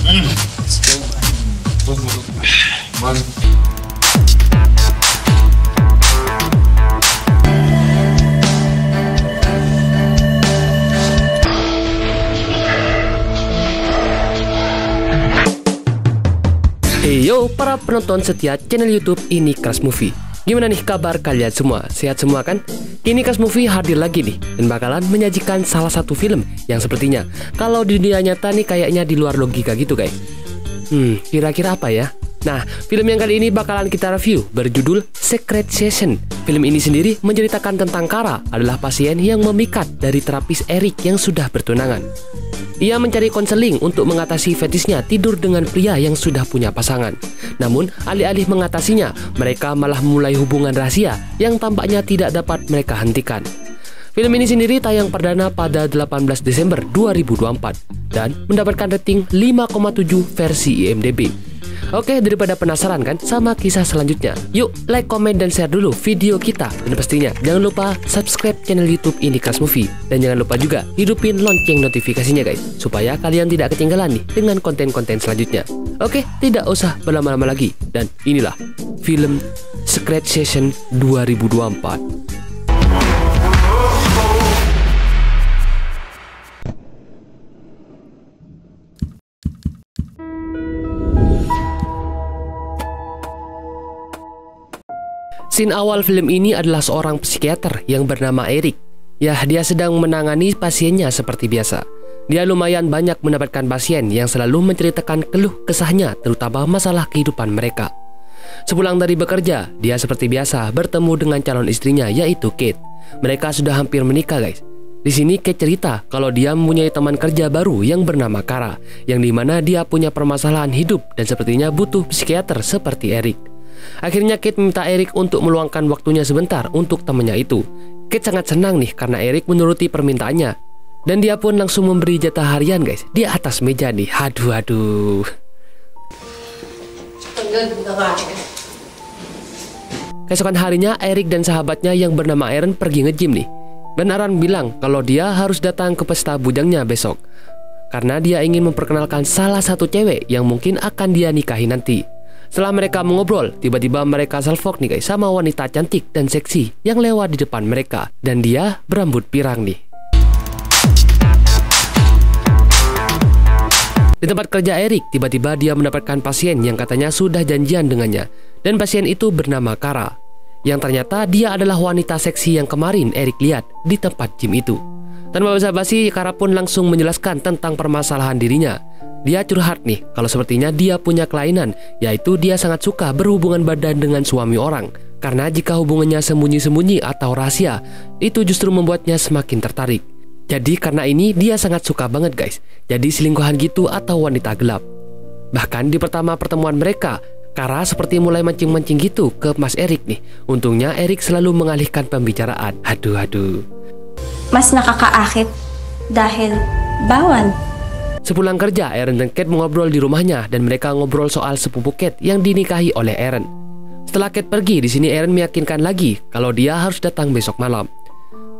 Hey yo, para penonton setia channel YouTube Ini Crush Movie. Gimana nih kabar kalian semua? Sehat semua kan? Ini Crush Movie hadir lagi nih dan bakalan menyajikan salah satu film yang sepertinya kalau di dunia nyata nih kayaknya di luar logika gitu guys. Kira-kira apa ya? Nah, film yang kali ini bakalan kita review berjudul Secret Session. Film ini sendiri menceritakan tentang Kara adalah pasien yang memikat dari terapis Eric yang sudah bertunangan. Ia mencari konseling untuk mengatasi fetisnya tidur dengan pria yang sudah punya pasangan. Namun, alih-alih mengatasinya, mereka malah memulai hubungan rahasia yang tampaknya tidak dapat mereka hentikan. Film ini sendiri tayang perdana pada 18 Desember 2024 dan mendapatkan rating 5,7 versi IMDb. Oke, daripada penasaran kan sama kisah selanjutnya, yuk like, komen, dan share dulu video kita. Dan pastinya jangan lupa subscribe channel YouTube Ini Crush Movie. Dan jangan lupa juga hidupin lonceng notifikasinya guys, supaya kalian tidak ketinggalan nih dengan konten-konten selanjutnya. Oke, tidak usah berlama-lama lagi. Dan inilah film Secret Session 2024. Scene awal film ini adalah seorang psikiater yang bernama Eric. Ya, dia sedang menangani pasiennya seperti biasa. Dia lumayan banyak mendapatkan pasien yang selalu menceritakan keluh kesahnya, terutama masalah kehidupan mereka. Sepulang dari bekerja, dia seperti biasa bertemu dengan calon istrinya yaitu Kate. Mereka sudah hampir menikah guys. Di sini Kate cerita kalau dia mempunyai teman kerja baru yang bernama Kara, yang dimana dia punya permasalahan hidup dan sepertinya butuh psikiater seperti Eric. Akhirnya Kate meminta Eric untuk meluangkan waktunya sebentar untuk temannya itu. Kate sangat senang nih karena Eric menuruti permintaannya. Dan dia pun langsung memberi jatah harian guys di atas meja nih. Aduh. Keesokan harinya Eric dan sahabatnya yang bernama Aaron pergi nge-gym nih. Dan Aaron bilang kalau dia harus datang ke pesta bujangnya besok, karena dia ingin memperkenalkan salah satu cewek yang mungkin akan dia nikahi nanti. Setelah mereka mengobrol, tiba-tiba mereka selfie nih guys sama wanita cantik dan seksi yang lewat di depan mereka. Dan dia berambut pirang nih. Di tempat kerja Eric, tiba-tiba dia mendapatkan pasien yang katanya sudah janjian dengannya. Dan pasien itu bernama Kara, yang ternyata dia adalah wanita seksi yang kemarin Eric lihat di tempat gym itu. Tanpa basa-basi, Kara pun langsung menjelaskan tentang permasalahan dirinya. Dia curhat nih kalau sepertinya dia punya kelainan, yaitu dia sangat suka berhubungan badan dengan suami orang. Karena jika hubungannya sembunyi-sembunyi atau rahasia, itu justru membuatnya semakin tertarik. Jadi karena ini dia sangat suka banget guys, jadi selingkuhan gitu atau wanita gelap. Bahkan di pertama pertemuan mereka, Kara seperti mulai mancing-mancing gitu ke Mas Eric nih. Untungnya Eric selalu mengalihkan pembicaraan. Aduh. Mas nakakaakit dahil bawal. Sepulang kerja, Aaron dan Kate mengobrol di rumahnya dan mereka ngobrol soal sepupu Kate yang dinikahi oleh Aaron. Setelah Kate pergi, di sini Aaron meyakinkan lagi kalau dia harus datang besok malam.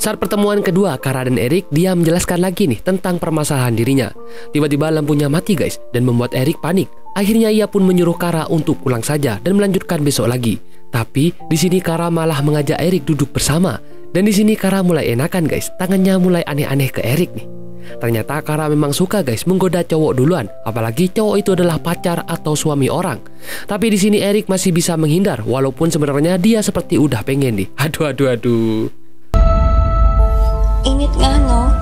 Saat pertemuan kedua, Kara dan Eric, dia menjelaskan lagi nih tentang permasalahan dirinya. Tiba-tiba lampunya mati guys dan membuat Eric panik. Akhirnya ia pun menyuruh Kara untuk pulang saja dan melanjutkan besok lagi. Tapi di sini Kara malah mengajak Eric duduk bersama. Dan di sini Kara mulai enakan guys, tangannya mulai aneh-aneh ke Eric nih. Ternyata Kara memang suka guys menggoda cowok duluan, apalagi cowok itu adalah pacar atau suami orang. Tapi di sini Eric masih bisa menghindar walaupun sebenarnya dia seperti udah pengen nih. Aduh. Init nga no.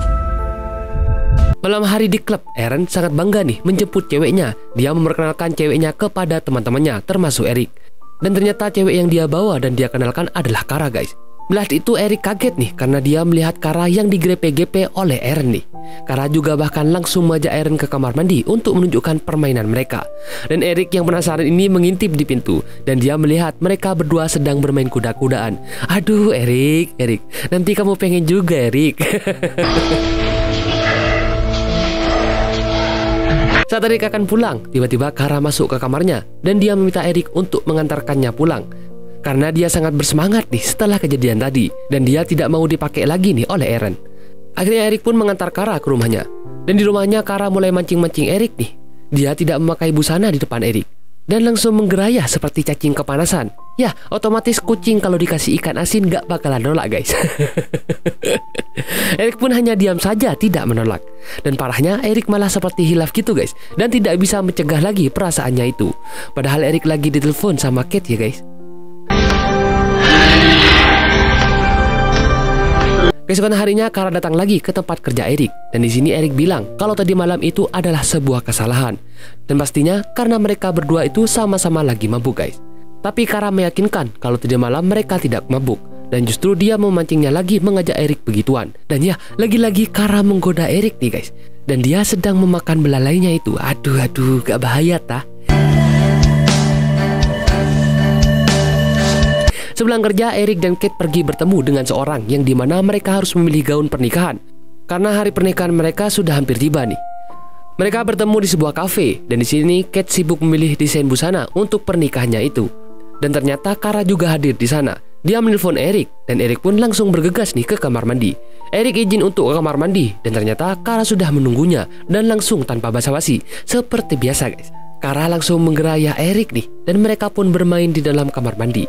Malam hari di klub, Aaron sangat bangga nih menjemput ceweknya. Dia memperkenalkan ceweknya kepada teman-temannya termasuk Eric. Dan ternyata cewek yang dia bawa dan dia kenalkan adalah Kara guys. Melihat itu Eric kaget nih karena dia melihat Kara yang digrepe-gepe oleh Aaron nih. Kara juga bahkan langsung mengajak Aaron ke kamar mandi untuk menunjukkan permainan mereka. Dan Eric yang penasaran ini mengintip di pintu dan dia melihat mereka berdua sedang bermain kuda-kudaan. Aduh Eric, nanti kamu pengen juga Eric. Saat Eric akan pulang, tiba-tiba Kara masuk ke kamarnya dan dia meminta Eric untuk mengantarkannya pulang. Karena dia sangat bersemangat nih setelah kejadian tadi dan dia tidak mau dipakai lagi nih oleh Aaron. Akhirnya Eric pun mengantar Kara ke rumahnya. Dan di rumahnya Kara mulai mancing-mancing Eric nih. Dia tidak memakai busana di depan Erik dan langsung menggerayah seperti cacing kepanasan. Ya, otomatis kucing kalau dikasih ikan asin gak bakalan nolak guys. Erik pun hanya diam saja, tidak menolak. Dan parahnya Erik malah seperti hilaf gitu guys, dan tidak bisa mencegah lagi perasaannya itu. Padahal Erik lagi ditelepon sama Kate ya guys. Keesokan harinya Kara datang lagi ke tempat kerja Erik, dan di sini Erik bilang kalau tadi malam itu adalah sebuah kesalahan, dan pastinya karena mereka berdua itu sama-sama lagi mabuk guys. Tapi Kara meyakinkan kalau tadi malam mereka tidak mabuk, dan justru dia memancingnya lagi mengajak Erik begituan. Dan ya, lagi-lagi Kara menggoda Erik nih guys, dan dia sedang memakan belalainya itu. Aduh, gak bahaya tah? Sepulang kerja, Erik dan Kate pergi bertemu dengan seorang yang dimana mereka harus memilih gaun pernikahan karena hari pernikahan mereka sudah hampir tiba nih. Mereka bertemu di sebuah kafe, dan di sini Kate sibuk memilih desain busana untuk pernikahannya itu. Dan ternyata Kara juga hadir di sana. Dia menelpon Erik, dan Erik pun langsung bergegas nih ke kamar mandi. Erik izin untuk ke kamar mandi, dan ternyata Kara sudah menunggunya dan langsung tanpa basa-basi seperti biasa guys. Kara langsung menggerayah Erik nih, dan mereka pun bermain di dalam kamar mandi.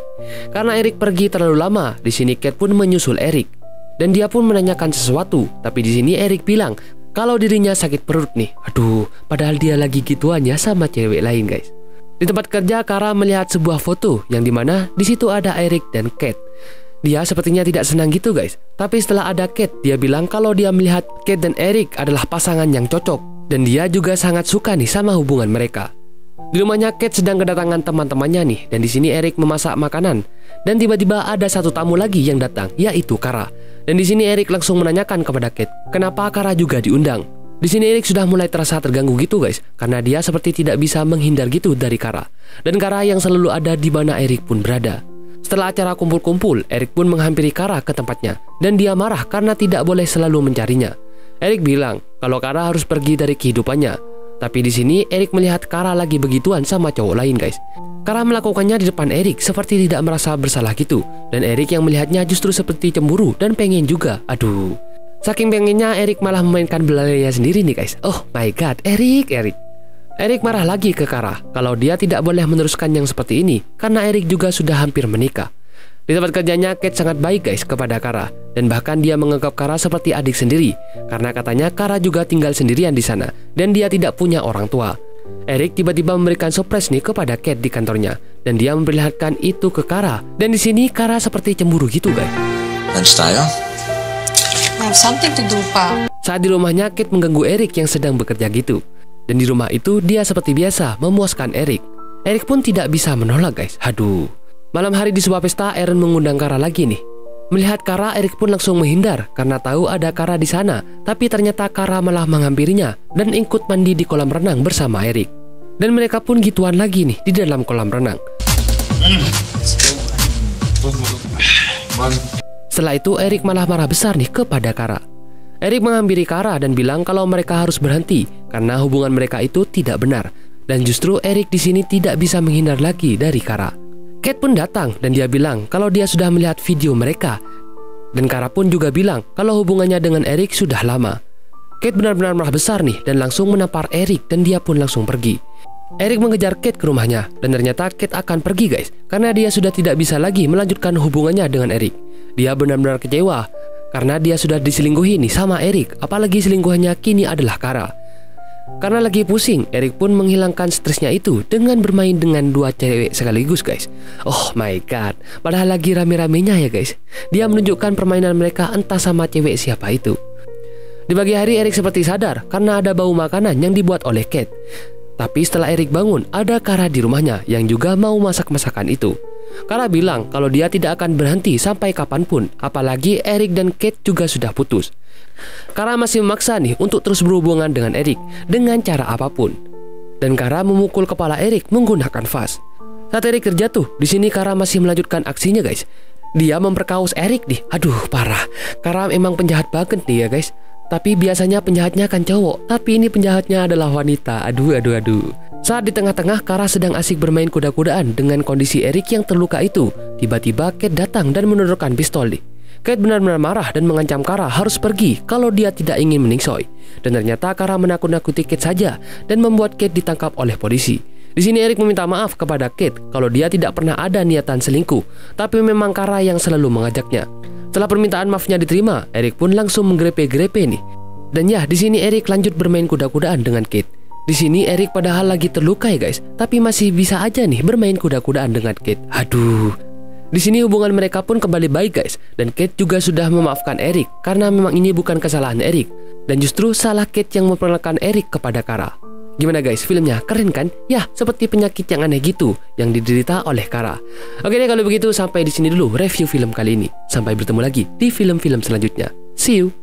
Karena Erik pergi terlalu lama, di sini Kate pun menyusul Erik, dan dia pun menanyakan sesuatu. Tapi di sini Erik bilang kalau dirinya sakit perut nih. Aduh, padahal dia lagi gituan ya sama cewek lain guys. Di tempat kerja, Kara melihat sebuah foto yang dimana di situ ada Erik dan Kate. Dia sepertinya tidak senang gitu guys. Tapi setelah ada Kate, dia bilang kalau dia melihat Kate dan Erik adalah pasangan yang cocok, dan dia juga sangat suka nih sama hubungan mereka. Di rumahnya Kate sedang kedatangan teman-temannya nih, dan di sini Erik memasak makanan. Dan tiba-tiba ada satu tamu lagi yang datang, yaitu Kara. Dan di sini Erik langsung menanyakan kepada Kate, kenapa Kara juga diundang. Di sini Erik sudah mulai terasa terganggu gitu guys, karena dia seperti tidak bisa menghindar gitu dari Kara. Dan Kara yang selalu ada di mana Erik pun berada. Setelah acara kumpul-kumpul, Erik pun menghampiri Kara ke tempatnya, dan dia marah karena tidak boleh selalu mencarinya. Erik bilang kalau Kara harus pergi dari kehidupannya. Tapi di sini Erik melihat Kara lagi begituan sama cowok lain guys. Kara melakukannya di depan Erik seperti tidak merasa bersalah gitu, dan Erik yang melihatnya justru seperti cemburu dan pengen juga. Aduh, saking pengennya Erik malah memainkan belalainya sendiri nih guys. Oh my god, Erik. Erik marah lagi ke Kara kalau dia tidak boleh meneruskan yang seperti ini karena Erik juga sudah hampir menikah. Di tempat kerjanya, Kate sangat baik guys kepada Kara, dan bahkan dia menganggap Kara seperti adik sendiri karena katanya Kara juga tinggal sendirian di sana dan dia tidak punya orang tua. Erik tiba-tiba memberikan surprise nih kepada Kate di kantornya, dan dia memperlihatkan itu ke Kara. Dan di sini Kara seperti cemburu gitu guys. Lunchtime? I have something to do, Pa. Saat di rumahnya, Kate mengganggu Erik yang sedang bekerja gitu. Dan di rumah itu dia seperti biasa memuaskan Erik. Erik pun tidak bisa menolak guys. Aduh. Malam hari di sebuah pesta, Aaron mengundang Kara lagi nih. Melihat Kara, Erik pun langsung menghindar karena tahu ada Kara di sana. Tapi ternyata Kara malah menghampirinya dan ikut mandi di kolam renang bersama Erik. Dan mereka pun gituan lagi nih di dalam kolam renang. Setelah itu Erik malah marah besar nih kepada Kara. Erik menghampiri Kara dan bilang kalau mereka harus berhenti karena hubungan mereka itu tidak benar. Dan justru Erik di sini tidak bisa menghindar lagi dari Kara. Kate pun datang dan dia bilang kalau dia sudah melihat video mereka. Dan Kara pun juga bilang kalau hubungannya dengan Erik sudah lama. Kate benar-benar marah besar nih dan langsung menampar Erik, dan dia pun langsung pergi. Erik mengejar Kate ke rumahnya, dan ternyata Kate akan pergi guys karena dia sudah tidak bisa lagi melanjutkan hubungannya dengan Erik. Dia benar-benar kecewa karena dia sudah diselingkuhi nih sama Erik, apalagi selingkuhannya kini adalah Kara. Karena lagi pusing, Erik pun menghilangkan stresnya itu dengan bermain dengan dua cewek sekaligus guys. Oh my god, padahal lagi rame-ramenya ya guys. Dia menunjukkan permainan mereka entah sama cewek siapa itu. Di pagi hari Erik seperti sadar karena ada bau makanan yang dibuat oleh Kate. Tapi setelah Erik bangun, ada Kara di rumahnya yang juga mau masak masakan itu. Kara bilang kalau dia tidak akan berhenti sampai kapanpun, apalagi Erik dan Kate juga sudah putus. Kara masih memaksa nih untuk terus berhubungan dengan Erik dengan cara apapun. Dan Kara memukul kepala Erik menggunakan vas. Saat Erik terjatuh, di sini Kara masih melanjutkan aksinya guys. Dia memperkaos Erik nih. Aduh parah, Kara emang penjahat banget nih ya guys. Tapi biasanya penjahatnya kan cowok, tapi ini penjahatnya adalah wanita. Aduh. Saat di tengah-tengah Kara sedang asik bermain kuda-kudaan dengan kondisi Erik yang terluka itu, tiba-tiba Kate datang dan menodorkan pistol nih. Kate benar-benar marah dan mengancam Kara harus pergi kalau dia tidak ingin meningsoi. Dan ternyata Kara menakut-nakuti Kate saja dan membuat Kate ditangkap oleh polisi. Di sini Eric meminta maaf kepada Kate kalau dia tidak pernah ada niatan selingkuh, tapi memang Kara yang selalu mengajaknya. Setelah permintaan maafnya diterima, Eric pun langsung menggerepe-gerepe nih. Dan ya, di sini Eric lanjut bermain kuda-kudaan dengan Kate. Di sini Eric padahal lagi terluka ya guys, tapi masih bisa aja nih bermain kuda-kudaan dengan Kate. Aduh. Di sini hubungan mereka pun kembali baik guys, dan Kate juga sudah memaafkan Eric karena memang ini bukan kesalahan Eric, dan justru salah Kate yang memperkenalkan Eric kepada Kara. Gimana guys, filmnya keren kan? Ya, seperti penyakit yang aneh gitu yang diderita oleh Kara. Oke deh, kalau begitu sampai di sini dulu review film kali ini. Sampai bertemu lagi di film-film selanjutnya. See you.